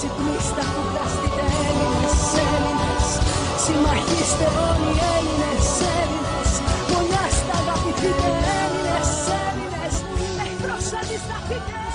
Ξυπνήστε, φανταστείτε Έλληνες, Έλληνες. Συμμαχίστε όλοι Έλληνες, Έλληνες. Μονιάστε, αγαπηθείτε Έλληνες, Έλληνες. Εχθρός αντισταθείτε Έλληνες.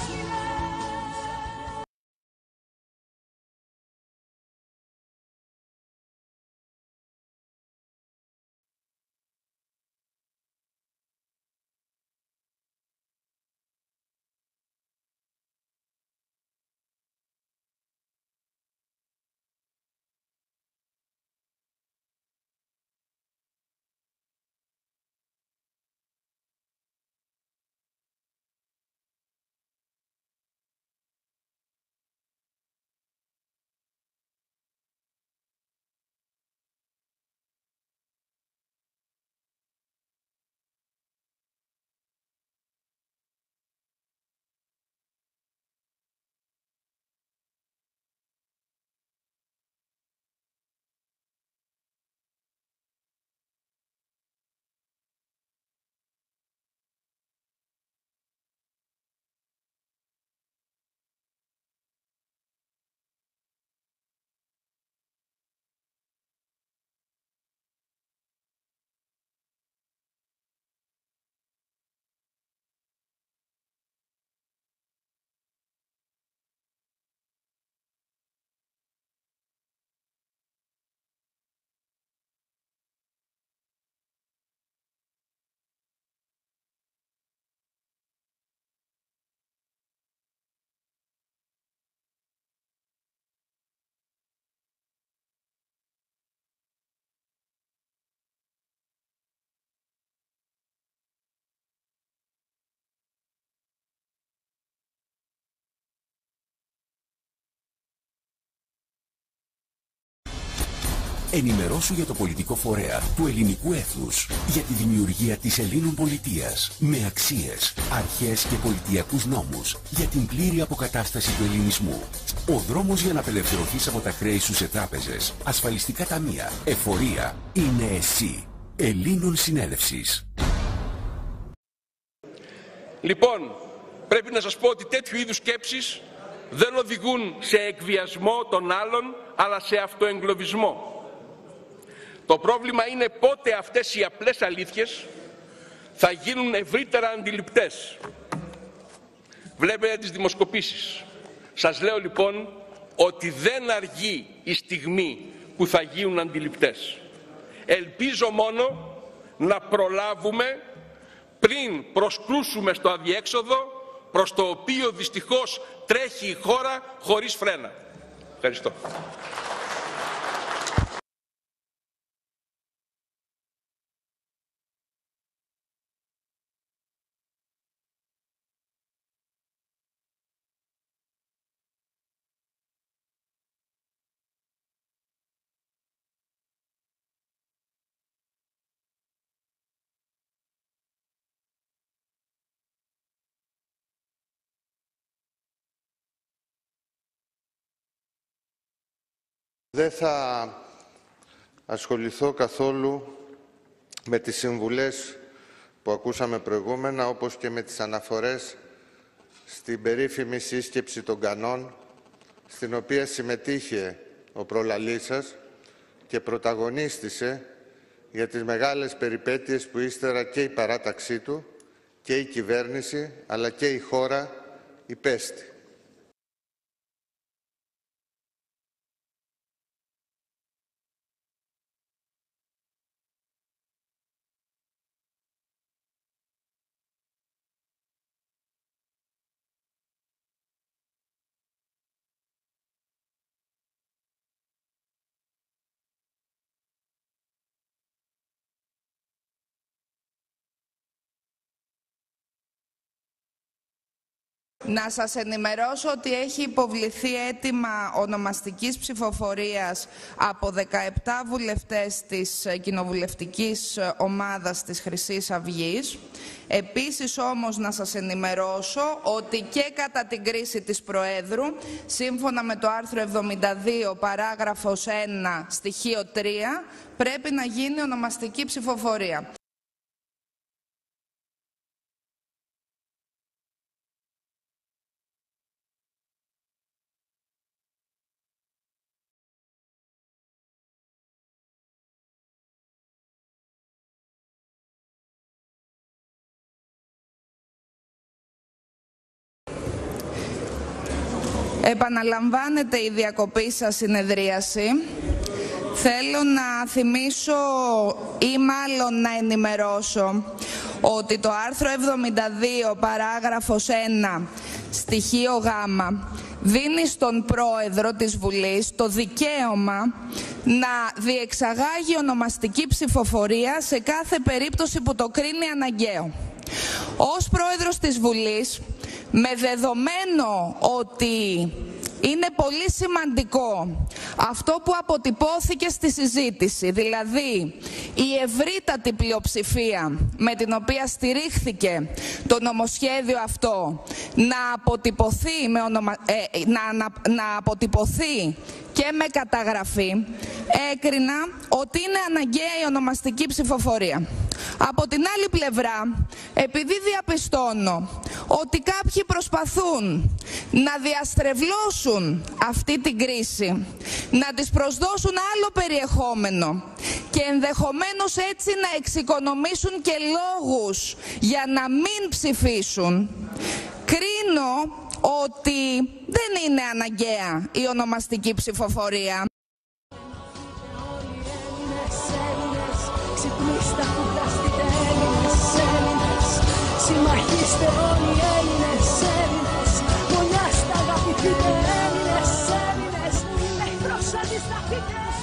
Ενημερώσου για το πολιτικό φορέα του ελληνικού έθνους, για τη δημιουργία της Ελλήνων πολιτείας, με αξίες, αρχές και πολιτιακούς νόμους, για την πλήρη αποκατάσταση του ελληνισμού. Ο δρόμος για να απελευθερωθείς από τα χρέη σου σε τράπεζες, ασφαλιστικά ταμεία, εφορία, είναι εσύ. Ελλήνων Συνέλευσης. Λοιπόν, πρέπει να σας πω ότι τέτοιου είδους σκέψεις δεν οδηγούν σε εκβιασμό των άλλων, αλλά σε αυτοεγκλωβισμό. Το πρόβλημα είναι πότε αυτές οι απλές αλήθειες θα γίνουν ευρύτερα αντιληπτές. Βλέπετε τις δημοσκοπήσεις. Σας λέω λοιπόν ότι δεν αργεί η στιγμή που θα γίνουν αντιληπτές. Ελπίζω μόνο να προλάβουμε πριν προσκρούσουμε στο αδιέξοδο προς το οποίο δυστυχώς τρέχει η χώρα χωρίς φρένα. Ευχαριστώ. Δεν θα ασχοληθώ καθόλου με τις συμβουλές που ακούσαμε προηγούμενα, όπως και με τις αναφορές στην περίφημη σύσκεψη των Κανών, στην οποία συμμετείχε ο προλαλής σας και πρωταγωνίστησε για τις μεγάλες περιπέτειες που ύστερα και η παράταξή του και η κυβέρνηση, αλλά και η χώρα υπέστη. Να σας ενημερώσω ότι έχει υποβληθεί αίτημα ονομαστικής ψηφοφορίας από 17 βουλευτές της κοινοβουλευτικής ομάδας της Χρυσής Αυγής. Επίσης όμως να σας ενημερώσω ότι και κατά την κρίση της Προέδρου, σύμφωνα με το άρθρο 72 παράγραφος 1 στοιχείο 3, πρέπει να γίνει ονομαστική ψηφοφορία. Επαναλαμβάνεται η διακοπή σας συνεδρίαση. Θέλω να θυμίσω ή μάλλον να ενημερώσω ότι το άρθρο 72 παράγραφος 1 στοιχείο Γ δίνει στον Πρόεδρο της Βουλής το δικαίωμα να διεξαγάγει ονομαστική ψηφοφορία σε κάθε περίπτωση που το κρίνει αναγκαίο. Ως Πρόεδρος της Βουλής, με δεδομένο ότι είναι πολύ σημαντικό αυτό που αποτυπώθηκε στη συζήτηση, δηλαδή η ευρύτατη πλειοψηφία με την οποία στηρίχθηκε το νομοσχέδιο αυτό να αποτυπωθεί και με καταγραφή, έκρινα ότι είναι αναγκαία η ονομαστική ψηφοφορία. Από την άλλη πλευρά, επειδή διαπιστώνω ότι κάποιοι προσπαθούν να διαστρεβλώσουν αυτή την κρίση, να της προσδώσουν άλλο περιεχόμενο και ενδεχομένως έτσι να εξοικονομήσουν και λόγους για να μην ψηφίσουν, κρίνω ότι δεν είναι αναγκαία η ονομαστική ψηφοφορία. Ξυπνήστε, φανταστείτε Έλληνες, Έλληνες. Συμμαχίστε όλοι οι Έλληνες, Έλληνες. Μονιάστε, αγαπηθείτε Έλληνες, Έλληνες. Εχθρός αντισταθείτε Έλληνες.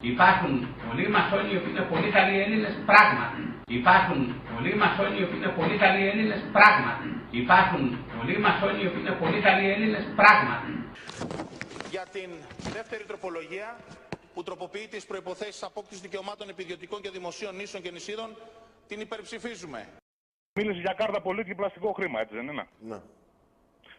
Υπάρχουν πολλοί μασόνοι οι οποίοι είναι πολύ καλοί Έλληνες πράγματι. Υπάρχουν πολλοί μασόνοι οι οποίοι είναι πολύ καλοί Έλληνες πράγματι. Υπάρχουν πολλοί μασόνοι οι οποίοι είναι πολύ καλοί Έλληνες πράγματι. Για την δεύτερη τροπολογία που τροποποιεί τις προϋποθέσεις απόκτησης δικαιωμάτων επιδιωτικών και δημοσίων νήσων και νησίδων, την υπερψηφίζουμε. Μίλησε για κάρτα πολίτη και πλαστικό χρήμα, έτσι δεν είναι? Ναι.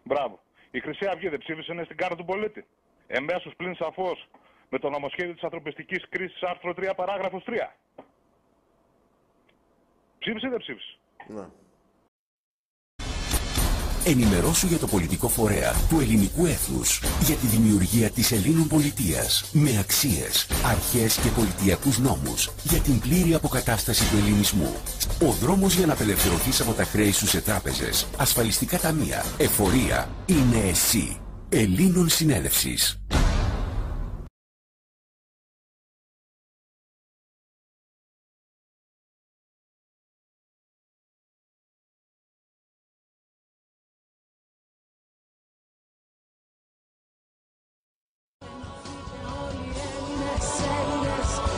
Μπράβο. Η Χρυσή Αυγή δεν ψήφισε στην κάρτα του πολίτη. Εμέσως πλην σαφώς με το νομοσχέδιο της ανθρωπιστικής κρίσης άρθρο 3 παράγραφος 3. Ψήφισε ή δεν ψήφισε? Ναι. Ενημερώσου για το πολιτικό φορέα του ελληνικού έθνους για τη δημιουργία της Ελλήνων πολιτείας με αξίες, αρχές και πολιτιακούς νόμους για την πλήρη αποκατάσταση του ελληνισμού. Ο δρόμος για να απελευθερωθείς από τα χρέη σου σε τράπεζες, ασφαλιστικά ταμεία, εφορία είναι εσύ. Ελλήνων Συνέλευσης.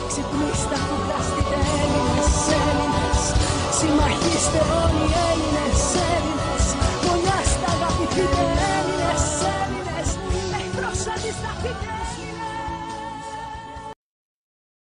Ξυπνήστε, φανταστείτε Έλληνες, Έλληνες. Συμμαχίστε όλοι οι Έλληνες, Έλληνες.